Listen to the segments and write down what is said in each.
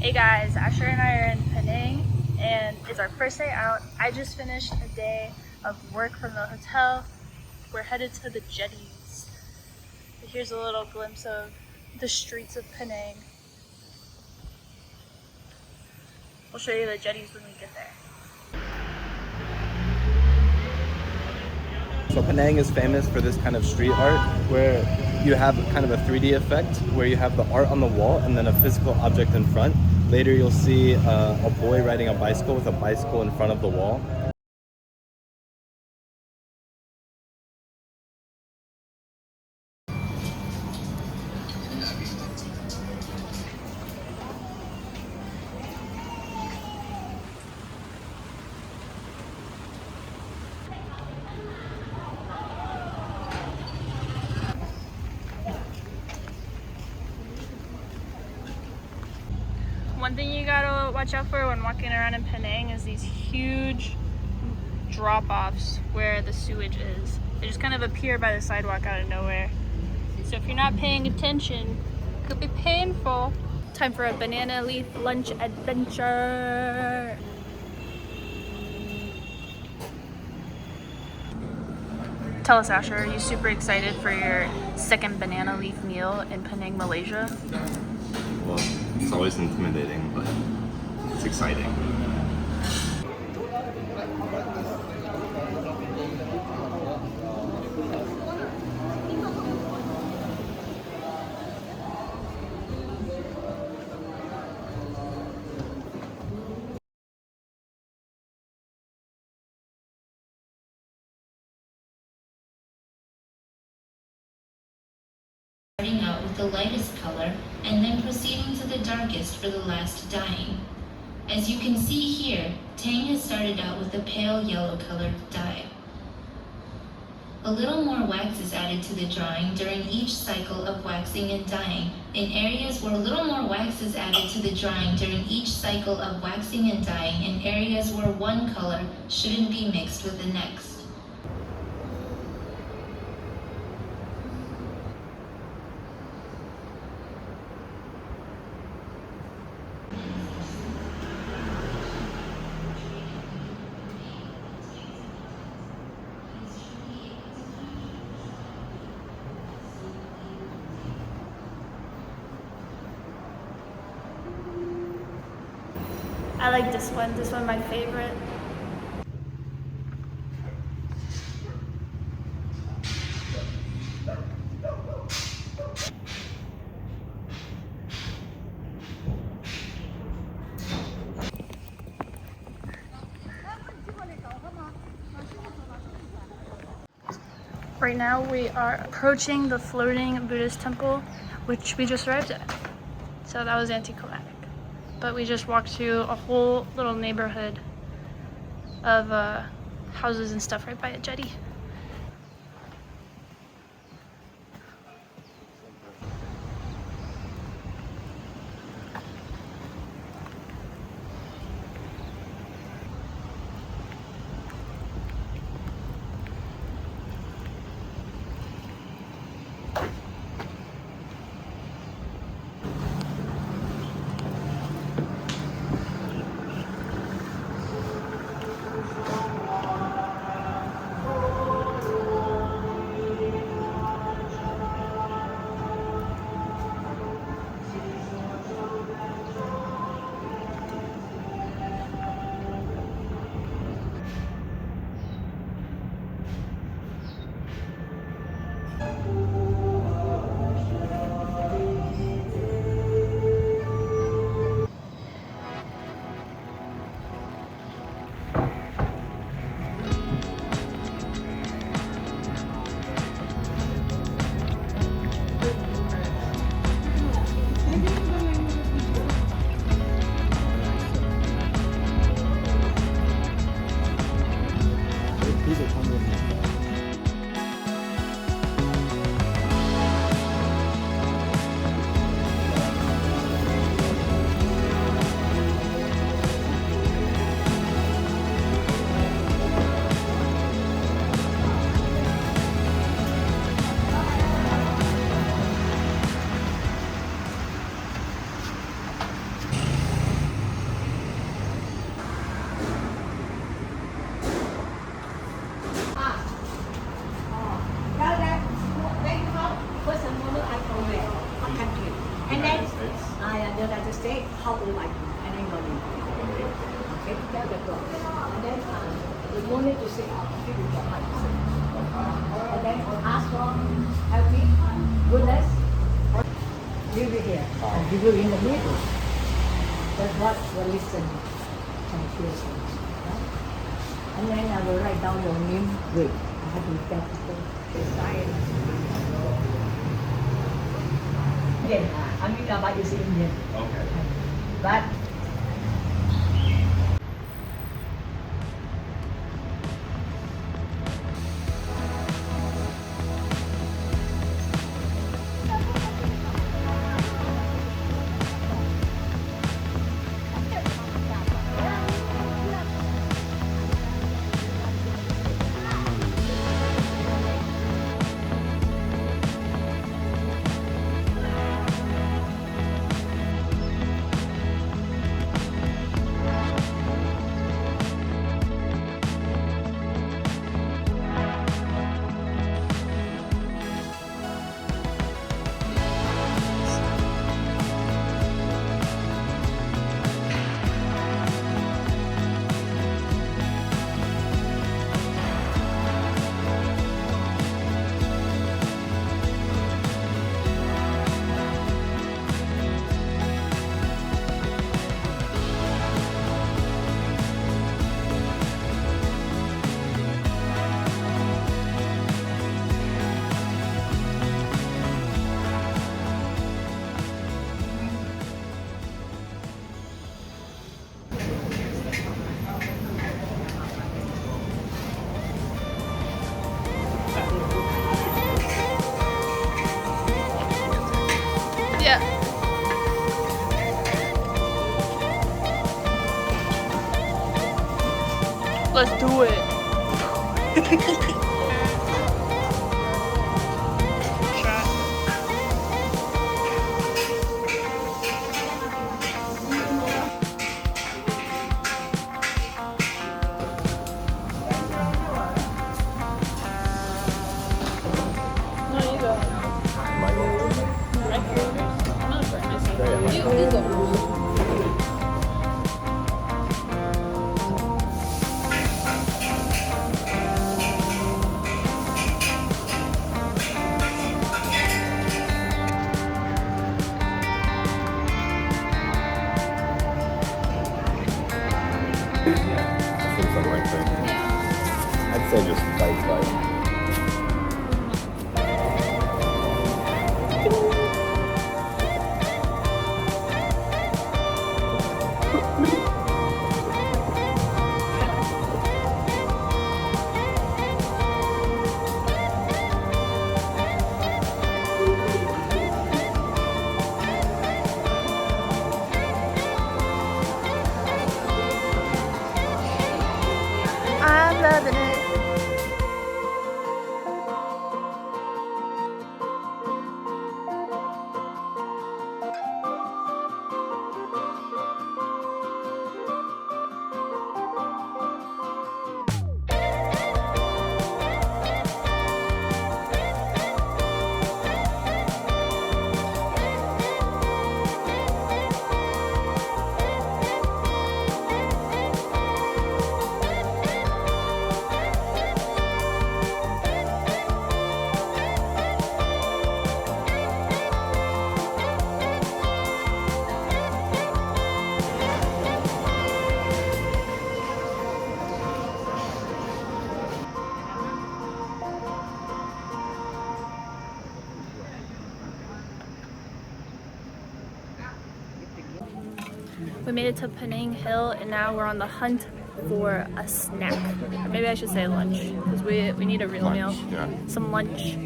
Hey guys, Asher and I are in Penang and it's our first day out. I just finished a day of work from the hotel. We're headed to the jetties. Here's a little glimpse of the streets of Penang. We'll show you the jetties when we get there. So Penang is famous for this kind of street art where you have kind of a 3D effect where you have the art on the wall and then a physical object in front. Later you'll see a boy riding a bicycle with a bicycle in front of the wall. One thing you gotta watch out for when walking around in Penang is these huge drop-offs where the sewage is. They just kind of appear by the sidewalk out of nowhere. So if you're not paying attention, it could be painful. Time for a banana leaf lunch adventure. Tell us, Asher, are you super excited for your second banana leaf meal in Penang, Malaysia? Well, it's always intimidating, but it's exciting. Starting out with the lightest color and then proceeding to the darkest for the last dyeing. As you can see here, Tang has started out with a pale yellow colored dye. A little more wax is added to the drawing during each cycle of waxing and dyeing in areas where a little more wax is added to the drawing during each cycle of waxing and dyeing in areas where one color shouldn't be mixed with the next. I like this one. This one my favorite. Right now we are approaching the floating Buddhist temple, which we just arrived at. So that was anticlimactic. But we just walked through a whole little neighborhood of houses and stuff right by a jetty. And then I just say, how would you like anybody? Okay, get the book. And then you don't need to say, I'll give you the mic. And then ask for happy, goodness, leave it here. I'll give you in the middle. That's what we're listening and feel. And then I will write down your name. Wait, I have to get the sign. Okay, I'm going to buy you Indian. Okay. But Yeah. Let's do it. Shot. No, you go. I think the right thing. I'd say just bite. I'm loving it. We made it to Penang Hill and now we're on the hunt for a snack. Or maybe I should say lunch because we need a real meal. Yeah. Some lunch.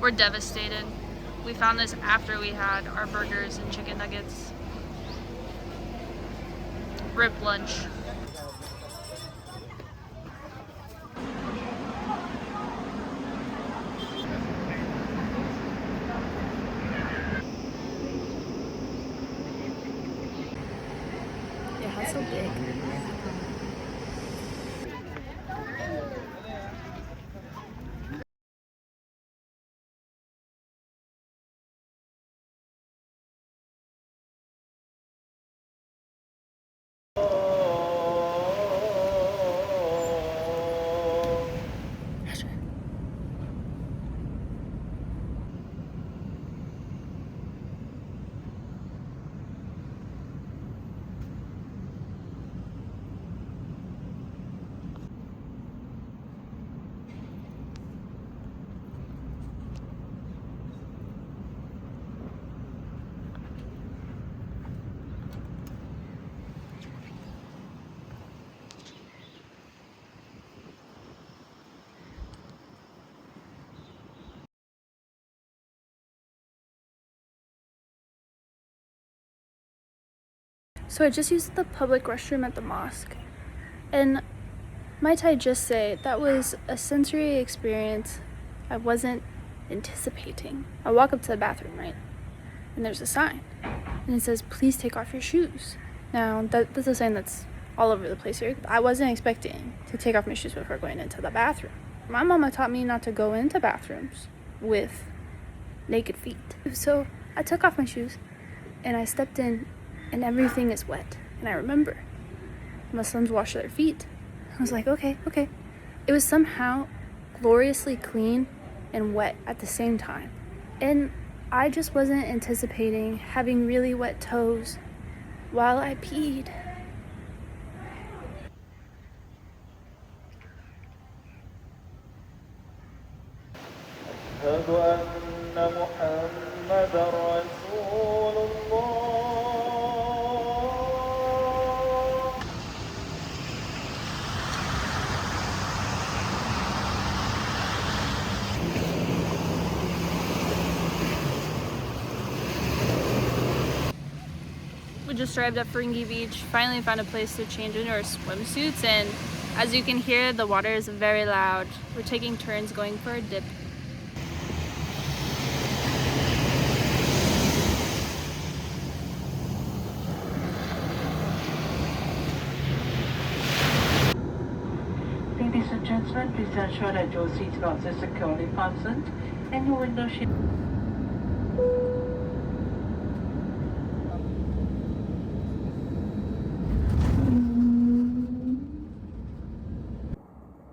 We're devastated. We found this after we had our burgers and chicken nuggets. Rip lunch. so big. So I just used the public restroom at the mosque, and might I just say that was a sensory experience I wasn't anticipating. I walk up to the bathroom, right, and there's a sign, and it says, "Please take off your shoes." Now that's a sign that's all over the place here. I wasn't expecting to take off my shoes before going into the bathroom. My mama taught me not to go into bathrooms with naked feet. So I took off my shoes and I stepped in, and everything is wet. And I remember Muslims wash their feet. I was like, okay. It was somehow gloriously clean and wet at the same time. And I just wasn't anticipating having really wet toes while I peed. أشهد أن محمدا رسول الله. We just arrived at Feringi Beach, finally found a place to change into our swimsuits, and as you can hear, the water is very loud. We're taking turns going for a dip. Ladies and gentlemen, please ensure that your seatbelts are securely fastened and your window shade.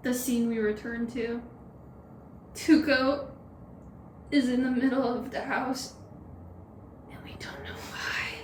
The scene we return to. Tuco is in the middle of the house, and we don't know why.